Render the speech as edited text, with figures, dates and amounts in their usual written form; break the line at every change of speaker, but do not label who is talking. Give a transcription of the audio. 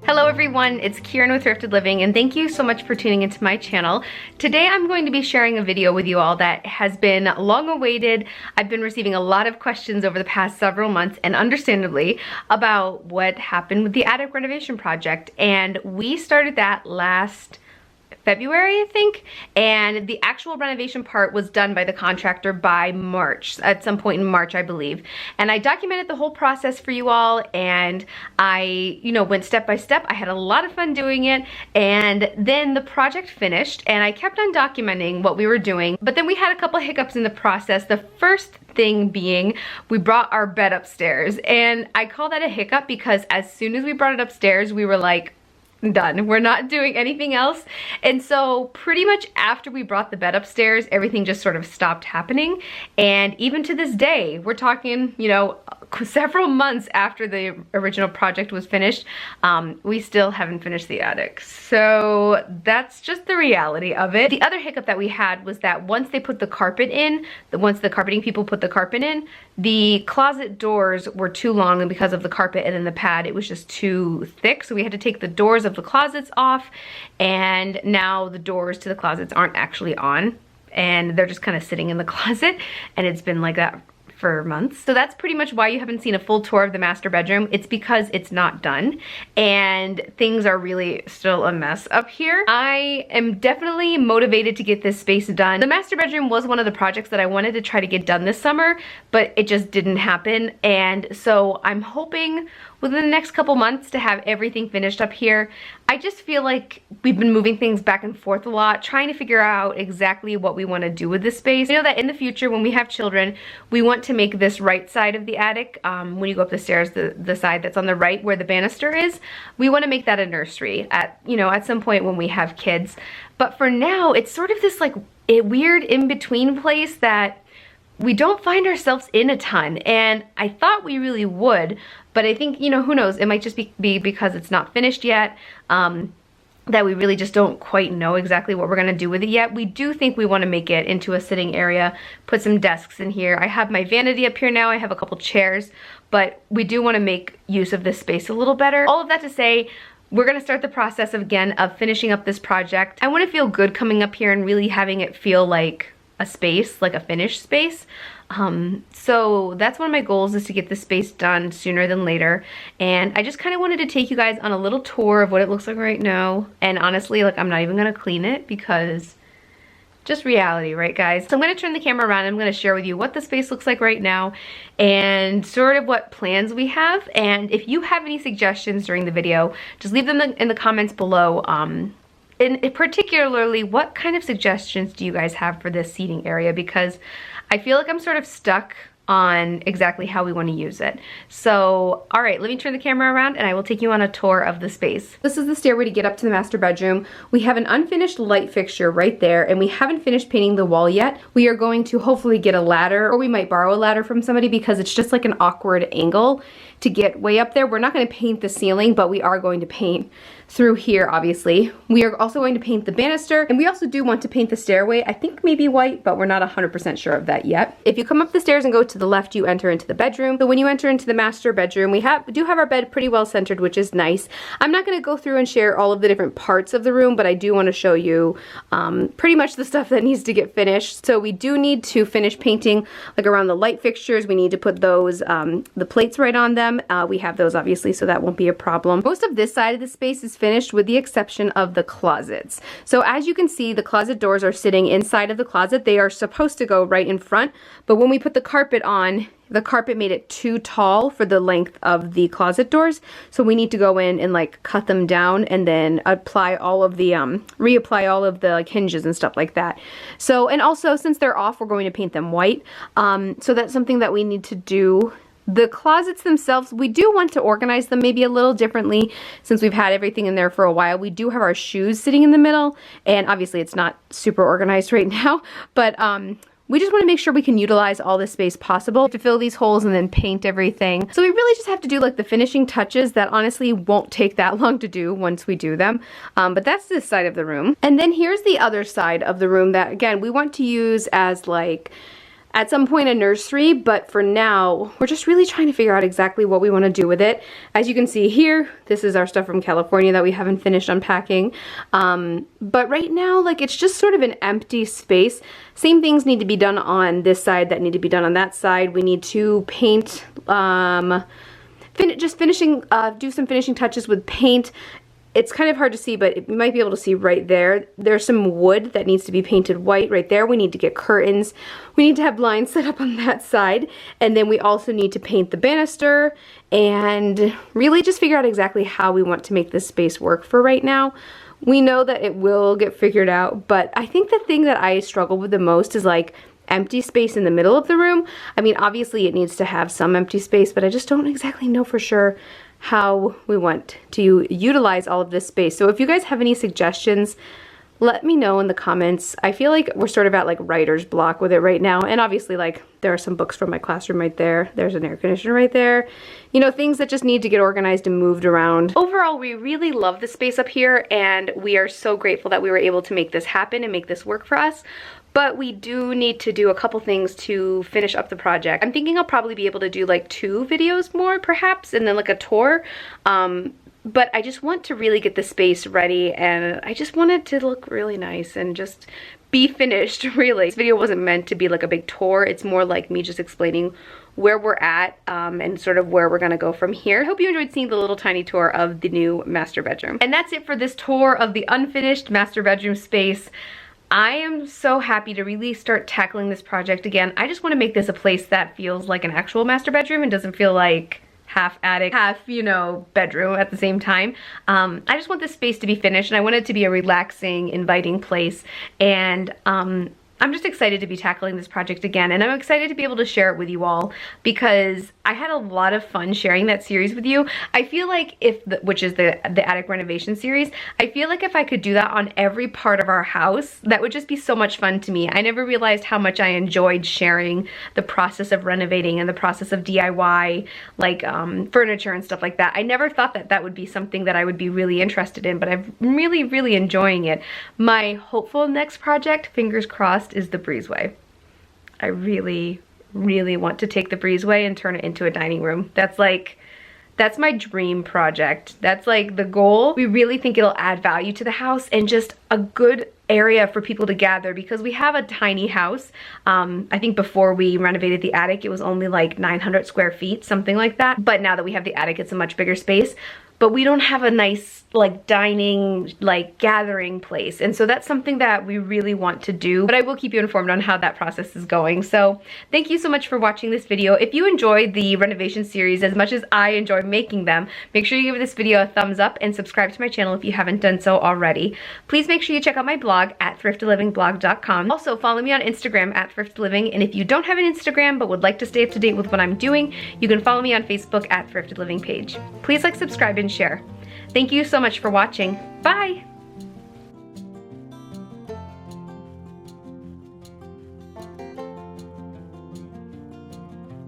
Hello everyone, it's Kieran with Thrifted Living, and thank you so much for tuning into my channel. Today I'm going to be sharing a video with you all that has been long awaited. I've been receiving a lot of questions over the past several months, and understandably, about what happened with the attic renovation project. And we started that last February, I think, and the actual renovation part was done by the contractor by March, at some point in March, I believe. And I documented the whole process for you all, and I, went step by step. I had a lot of fun doing it, and then the project finished, and I kept on documenting what we were doing, but then we had a couple hiccups in the process. The first thing being, we brought our bed upstairs, and I call that a hiccup because as soon as we brought it upstairs, we were like, done. We're not doing anything else. And so pretty much after we brought the bed upstairs, everything just sort of stopped happening. And even to this day, we're talking, several months after the original project was finished, we still haven't finished the attic. So that's just the reality of it. The other hiccup that we had was that once they put the carpet in, once the carpeting people put the carpet in, the closet doors were too long, and because of the carpet and then the pad, it was just too thick. So we had to take the doors of the closets off, and now the doors to the closets aren't actually on, and they're just kind of sitting in the closet, and it's been like that for months. So that's pretty much why you haven't seen a full tour of the master bedroom. It's because it's not done and things are really still a mess up here. I am definitely motivated to get this space done. The master bedroom was one of the projects that I wanted to try to get done this summer, but it just didn't happen. And so I'm hoping within the next couple months to have everything finished up here. I just feel like we've been moving things back and forth a lot, trying to figure out exactly what we want to do with this space. I know that in the future when we have children, we want to make this right side of the attic, when you go up the stairs, the side that's on the right where the banister is, we want to make that a nursery at some point when we have kids. But for now, it's sort of this like a weird in-between place that we don't find ourselves in a ton, and I thought we really would, but I think, who knows, it might just be because it's not finished yet, that we really just don't quite know exactly what we're gonna do with it yet. We do think we wanna make it into a sitting area, put some desks in here. I have my vanity up here now, I have a couple chairs, but we do wanna make use of this space a little better. All of that to say, we're gonna start the process of finishing up this project. I wanna feel good coming up here and really having it feel like a space, like a finished space. So that's one of my goals, is to get this space done sooner than later. And I just kind of wanted to take you guys on a little tour of what it looks like right now. And honestly, like, I'm not even gonna clean it because just reality, right guys? So I'm gonna turn the camera around and I'm gonna share with you what the space looks like right now and sort of what plans we have. And if you have any suggestions during the video, just leave them in the comments below. And particularly, what kind of suggestions do you guys have for this seating area? Because I feel like I'm sort of stuck on exactly how we want to use it. So, all right, let me turn the camera around and I will take you on a tour of the space. This is the stairway to get up to the master bedroom. We have an unfinished light fixture right there, and we haven't finished painting the wall yet. We are going to hopefully get a ladder, or we might borrow a ladder from somebody because it's just like an awkward angle to get way up there. We're not going to paint the ceiling, but we are going to paint through here, obviously. We are also going to paint the banister, and we also do want to paint the stairway. I think maybe white, but we're not 100% sure of that yet. If you come up the stairs and go to the left, you enter into the bedroom. So when you enter into the master bedroom, we do have our bed pretty well centered, which is nice. I'm not gonna go through and share all of the different parts of the room, but I do wanna show you pretty much the stuff that needs to get finished. So we do need to finish painting like around the light fixtures. We need to put those, the plates right on them. We have those obviously, so that won't be a problem. Most of this side of the space is finished with the exception of the closets. So as you can see, the closet doors are sitting inside of the closet. They are supposed to go right in front, but when we put the carpet on, the carpet made it too tall for the length of the closet doors. So we need to go in and like cut them down and then apply all of the, reapply all of the like hinges and stuff like that. So, and also since they're off, we're going to paint them white. So that's something that we need to do. The closets themselves, we do want to organize them maybe a little differently since we've had everything in there for a while. We do have our shoes sitting in the middle, and obviously it's not super organized right now, but we just want to make sure we can utilize all the space possible to fill these holes and then paint everything. So we really just have to do like the finishing touches that honestly won't take that long to do once we do them. But that's this side of the room. And then here's the other side of the room that, again, we want to use as like at some point a nursery, but for now, we're just really trying to figure out exactly what we want to do with it. As you can see here, this is our stuff from California that we haven't finished unpacking. But right now, like, it's just sort of an empty space. Same things need to be done on this side that need to be done on that side. We need to paint, do some finishing touches with paint. It's kind of hard to see, but you might be able to see right there. There's some wood that needs to be painted white right there. We need to get curtains. We need to have blinds set up on that side. And then we also need to paint the banister and really just figure out exactly how we want to make this space work for right now. We know that it will get figured out, but I think the thing that I struggle with the most is like empty space in the middle of the room. I mean, obviously it needs to have some empty space, but I just don't exactly know for sure how we want to utilize all of this space. So if you guys have any suggestions, let me know in the comments. I feel like we're sort of at like writer's block with it right now. And obviously, like, there are some books from my classroom right there. There's an air conditioner right there. You know, things that just need to get organized and moved around. Overall, we really love the space up here, and we are so grateful that we were able to make this happen and make this work for us. But we do need to do a couple things to finish up the project. I'm thinking I'll probably be able to do like 2 videos more perhaps, and then like a tour. But I just want to really get the space ready, and I just want it to look really nice and just be finished, really. This video wasn't meant to be like a big tour. It's more like me just explaining where we're at and sort of where we're gonna go from here. I hope you enjoyed seeing the little tiny tour of the new master bedroom. And that's it for this tour of the unfinished master bedroom space. I am so happy to really start tackling this project again. I just want to make this a place that feels like an actual master bedroom and doesn't feel like half attic, half, you know, bedroom at the same time. I just want this space to be finished, and I want it to be a relaxing, inviting place. And I'm just excited to be tackling this project again, and I'm excited to be able to share it with you all because I had a lot of fun sharing that series with you. I feel like which is the attic renovation series, I feel like if I could do that on every part of our house, that would just be so much fun to me. I never realized how much I enjoyed sharing the process of renovating and the process of DIY, like furniture and stuff like that. I never thought that that would be something that I would be really interested in, but I'm really, really enjoying it. My hopeful next project, fingers crossed, is the breezeway. I really, really want to take the breezeway and turn it into a dining room. That's my dream project. That's like the goal. We really think it'll add value to the house and just a good area for people to gather because we have a tiny house. I think before we renovated the attic, it was only like 900 square feet, something like that. But now that we have the attic, it's a much bigger space. But we don't have a nice like dining, like gathering place. And so that's something that we really want to do, but I will keep you informed on how that process is going. So thank you so much for watching this video. If you enjoyed the renovation series as much as I enjoy making them, make sure you give this video a thumbs up and subscribe to my channel if you haven't done so already. Please make sure you check out my blog at thriftedlivingblog.com. Also follow me on Instagram at thriftedliving, and if you don't have an Instagram but would like to stay up to date with what I'm doing, you can follow me on Facebook at thrifted living page. Please like, subscribe, and share. Thank you so much for watching. Bye!